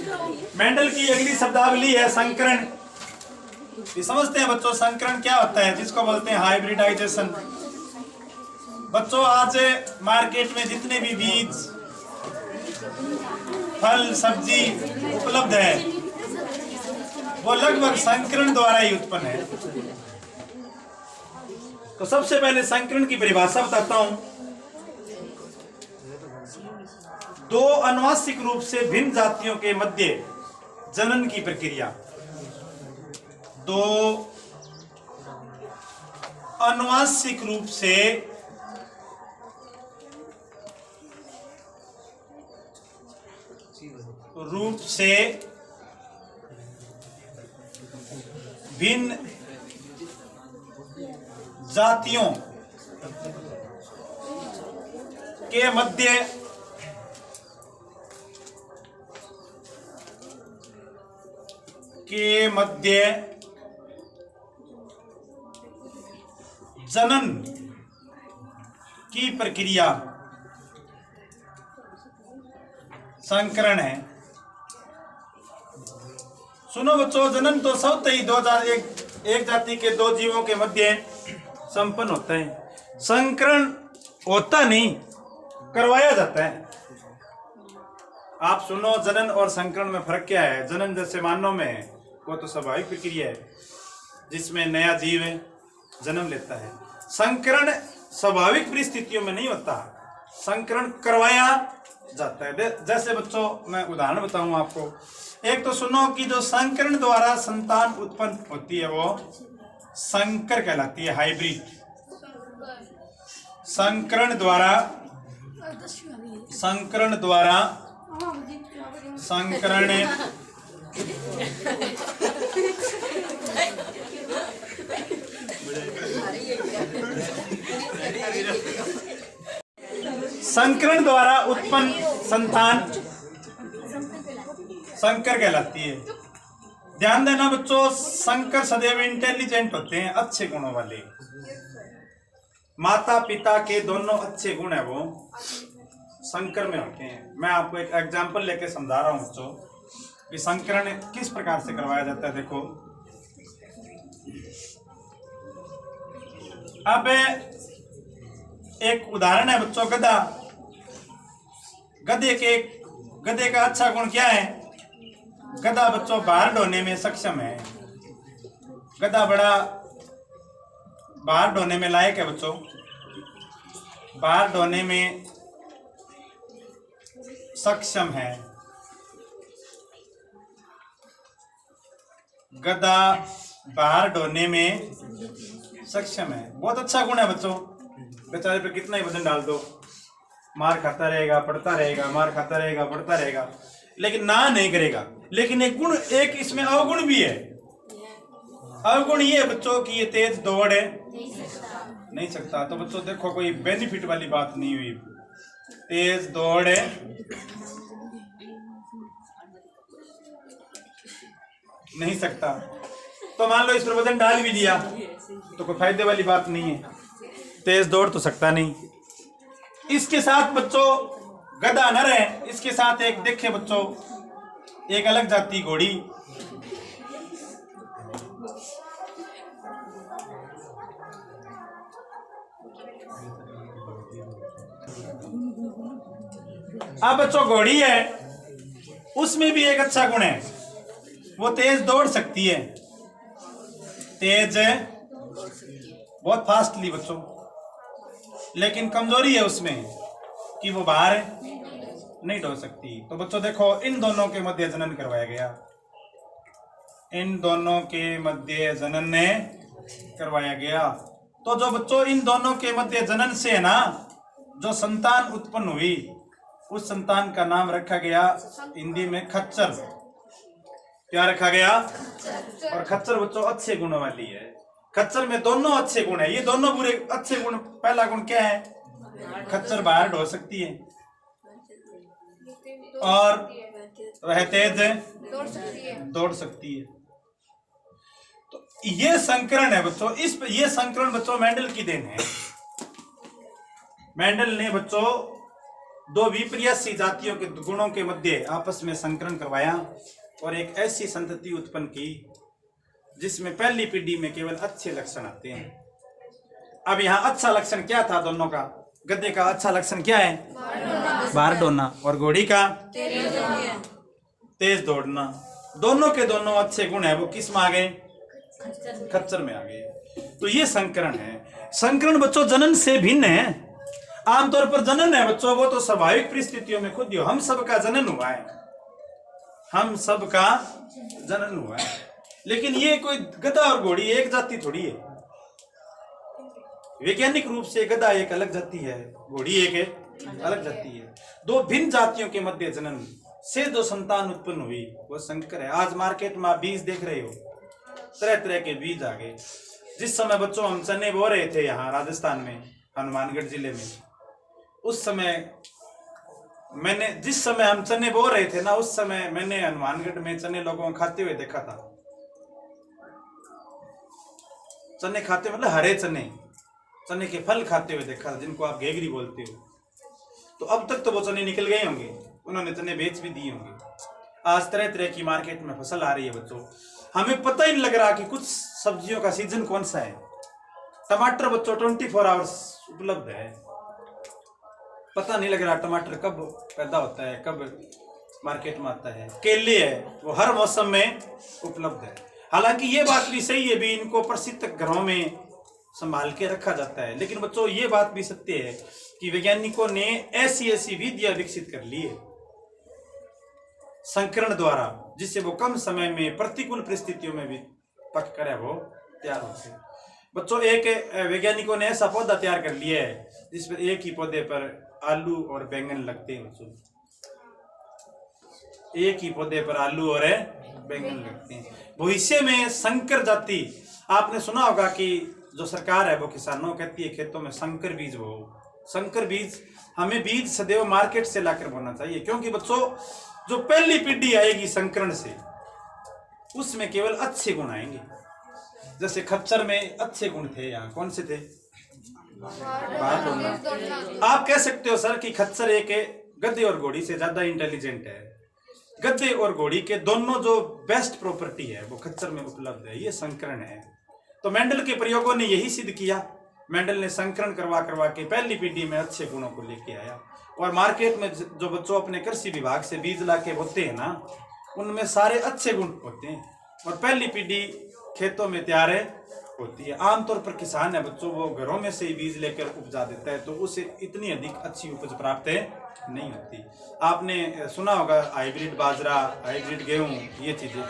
Mendel की अगली शब्दावली है संकरण। ये समझते हैं बच्चों संकरण क्या होता है, जिसको बोलते हैं हाइब्रिडाइजेशन। बच्चों आज मार्केट में जितने भी बीज, फल, सब्जी उपलब्ध है वो लगभग संकरण द्वारा ही उत्पन्न है। तो सबसे पहले संकरण की परिभाषा बताता हूं। दो आनुवंशिक रूप से भिन्न जातियों के मध्य जनन की प्रक्रिया। दो आनुवंशिक रूप से भिन्न जातियों के मध्य जनन की प्रक्रिया संकरण है। सुनो बच्चों, जनन तो स्वतः ही एक जाति के दो जीवों के मध्य संपन्न होता है। संकरण होता नहीं, करवाया जाता है। आप सुनो, जनन और संकरण में फर्क क्या है। जनन जैसे मानव में है, वो तो स्वाभाविक प्रक्रिया है जिसमें नया जीव जन्म लेता है। संकरण स्वाभाविक परिस्थितियों में नहीं होता, संकरण करवाया जाता है। जैसे बच्चों मैं उदाहरण बताऊं आपको। एक तो सुनो कि जो संकरण द्वारा संतान उत्पन्न होती है वो संकर कहलाती है, हाइब्रिड। संकरण द्वारा संकरण द्वारा उत्पन्न संतान संकर कहलाती है। ध्यान देना बच्चों, संकर सदैव इंटेलिजेंट होते हैं, अच्छे गुणों वाले। माता पिता के दोनों अच्छे गुण है वो संकर में होते हैं। मैं आपको एक एग्जांपल लेके समझा रहा हूं बच्चों कि संकरण किस प्रकार से करवाया जाता है। देखो, अब एक उदाहरण है बच्चों, गधा। गधे का अच्छा गुण क्या है? गधा बच्चों भार ढोने में सक्षम है। गधा बड़ा भार ढोने में लायक है बच्चों, भार ढोने में सक्षम है। गधा भार ढोने में सक्षम है, बहुत अच्छा गुण है बच्चों। बेचारे पे कितना ही वजन डाल दो, मार खाता रहेगा, पड़ता रहेगा, मार खाता रहेगा, पड़ता रहेगा, लेकिन ना नहीं करेगा। लेकिन एक गुण, एक इसमें अवगुण भी है। अवगुण ये है बच्चों कि ये तेज दौड़ नहीं सकता। तो बच्चों देखो, कोई बेनिफिट वाली बात नहीं हुई। तेज दौड़ नहीं सकता, तो मान लो इस पर वजन डाल भी दिया तो कोई फायदे वाली बात नहीं है। तेज दौड़ तो सकता नहीं। इसके साथ बच्चों गधा नर है, इसके साथ एक देखे बच्चों एक अलग जाति घोड़ी। अब बच्चों घोड़ी है, उसमें भी एक अच्छा गुण है, वो तेज दौड़ सकती है। तेज बहुत फास्टली बच्चों, लेकिन कमजोरी है उसमें कि वो बाहर नहीं ढो सकती। तो बच्चों देखो, इन दोनों के मध्य जनन करवाया गया। इन दोनों के मध्य जनन ने करवाया गया। तो जो बच्चों इन दोनों के मध्य जनन से है ना, जो संतान उत्पन्न हुई, उस संतान का नाम रखा गया हिंदी में खच्चर। क्या रखा गया? और खच्चर बच्चों अच्छे गुणों वाली है। खच्चर में दोनों अच्छे गुण है, ये दोनों बुरे अच्छे गुण। पहला गुण क्या है? खच्चर बाहर ढो सकती है और वह तेज दौड़ सकती है। तो ये संकरण है बच्चों। ये संकरण बच्चों मेंडल की देन है। मेंडल ने बच्चों दो विपर्यासी जातियों के गुणों के मध्य आपस में संकरण करवाया और एक ऐसी संतति उत्पन्न की जिसमें पहली पीढ़ी में केवल अच्छे लक्षण आते हैं। अब यहाँ अच्छा लक्षण क्या था दोनों का? गधे का अच्छा लक्षण क्या है? बाहर डोलना, और घोड़ी का तेज दौड़ना। दोनों के दोनों अच्छे गुण है, वो किस में आ गए? खच्चर में आ गए। तो ये संकरण है। संकरण बच्चों जनन से भिन्न है। आमतौर पर जनन है बच्चों, वो तो स्वाभाविक परिस्थितियों में खुद ही हो। हम सबका जनन हुआ है, हम सबका जनन हुआ है, लेकिन ये कोई गधा और घोड़ी एक जाति थोड़ी है। वैज्ञानिक रूप से गधा एक अलग जाति है, घोड़ी एक अलग जाति है। दो भिन्न जातियों के मध्य जनन से जो संतान उत्पन्न हुई वो संकर है। आज मार्केट में आप बीज देख रहे हो, तरह तरह के बीज आ गए। जिस समय बच्चों हम चने बो रहे थे यहाँ राजस्थान में, हनुमानगढ़ जिले में, उस समय मैंने, जिस समय हम चने बो रहे थे ना, उस समय मैंने हनुमानगढ़ में चने लोगों को खाते हुए देखा था। चने खाते मतलब हरे चने, चने के फल खाते हुए देखा था, जिनको आप घेगरी बोलते हो। तो अब तक तो वो चने निकल गए होंगे, उन्होंने चने बेच भी दिए होंगे। आज तरह तरह की मार्केट में फसल आ रही है बच्चों, हमें पता ही नहीं लग रहा कि कुछ सब्जियों का सीजन कौन सा है। टमाटर बच्चों 24 आवर्स उपलब्ध है, पता नहीं लग रहा टमाटर कब पैदा होता है, कब मार्केट में आता है। केले है, वो हर मौसम में उपलब्ध है। हालांकि ये बात भी सही है भी, इनको प्रसिद्ध घरों में संभाल के रखा जाता है, लेकिन बच्चों ये बात भी सत्य है कि वैज्ञानिकों ने ऐसी ऐसी विधियां विकसित कर ली है संकरण द्वारा, जिससे वो कम समय में प्रतिकूल परिस्थितियों में भी पक कर वो तैयार होते हैं। बच्चों एक वैज्ञानिकों ने ऐसा पौधा तैयार कर लिया है जिसमें एक ही पौधे पर आलू और बैंगन लगते हैं। बच्चों एक ही पौधे पर आलू और बैंगन लगते हैं। भविष्य में संकर जाति, आपने सुना होगा कि जो सरकार है वो किसानों को कहती है खेतों में संकर बीज बो। संकर बीज, हमें बीज सदैव मार्केट से लाकर बोना चाहिए, क्योंकि बच्चों जो पहली पीढ़ी आएगी संकरण से, उसमें केवल अच्छे गुण आएंगे। जैसे खच्चर में अच्छे गुण थे, यहाँ कौन से थे? बाहर डोलना। आप कह सकते हो सर कि खच्चर एक गधे और घोड़ी से ज्यादा इंटेलिजेंट है। गधे और घोड़ी के दोनों जो बेस्ट प्रॉपर्टी है वो खच्चर में उपलब्ध है। ये संकरण है। तो मेंडल के प्रयोगों ने यही सिद्ध किया। मेंडल ने संकरण करवा के पहली पीढ़ी में अच्छे गुणों को लेके आया, और मार्केट में जो बच्चों अपने कृषि विभाग से बीज लाके बोते हैं ना, उनमें सारे अच्छे गुण होते हैं और पहली पीढ़ी खेतों में तैयार होती है। आमतौर पर किसान है बच्चों, वो घरों में से ही बीज लेकर उपजा देता है, तो उसे इतनी अधिक अच्छी उपज प्राप्त नहीं होती। आपने सुना होगा हाइब्रिड बाजरा, हाइब्रिड गेहूं, ये चीजें।